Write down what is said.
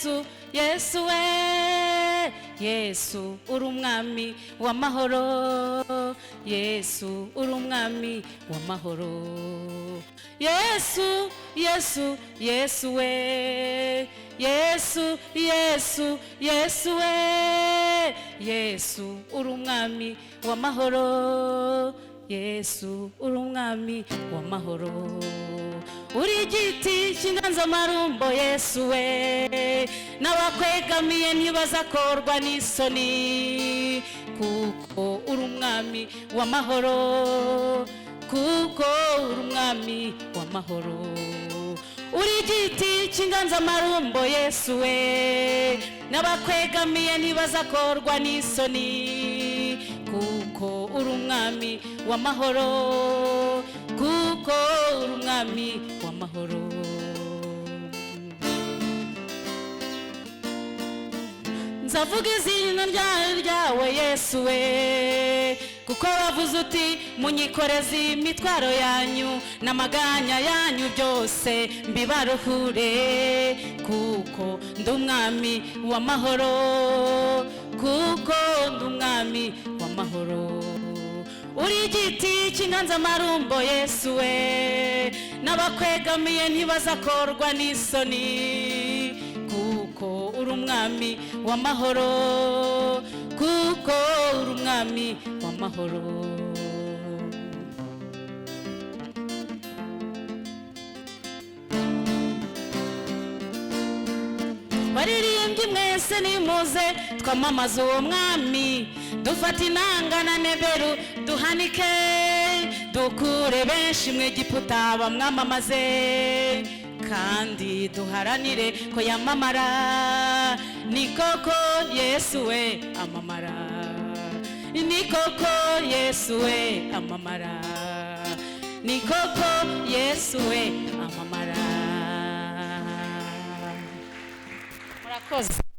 Yesu, Yesu we, Yesu uri umwami w'amahoro, Yesu uri umwami w'amahoro. Yesu, Yesu, Yesu we, Yesu, Yesu, Yesu we, Yesu uri umwami w'amahoro, Yesu uri umwami w'amahoro. Uri igiti cy'inganzamarumbo Yesu we, n'abakwegamiye ntibazakorwa n'isoni, kuko uri umwami w'amahoro, kuko uri umwami w'amahoro. Uri igiti cy'inganzamarumbo Yesu we, n'abakwegamiye ntibazakorwa n'isoni, kuko uri umwami w'amahoro, kuko uri umwami w'amahoro. Nzavuga izina ryawe Yesu we, kuko wavuze uti munyikoreze imitwaro yanyu n'amaganya yanyu byose mbibaruhure, kuko ndi umwami w'amahoro, kuko ndi umwami w'amahoro. Uri igiti cy'inganzamarumbo Yesu we, n'abakwegamiye ntibazakorwa n'isoni, kuko uri umwami w'amahoro, kuko uri umwami w'amahoro. Baririmbyi mwese nimuze twamamaza uwo mwami, dufata inanga na neberu duhanike, dukure benshi mu Egiputa bamwamamaze, kandi duharanire ko yamamara. Ni koko Yesu we amamara, ni koko Yesu we amamara, ni koko Yesu we amamara. Murakoze.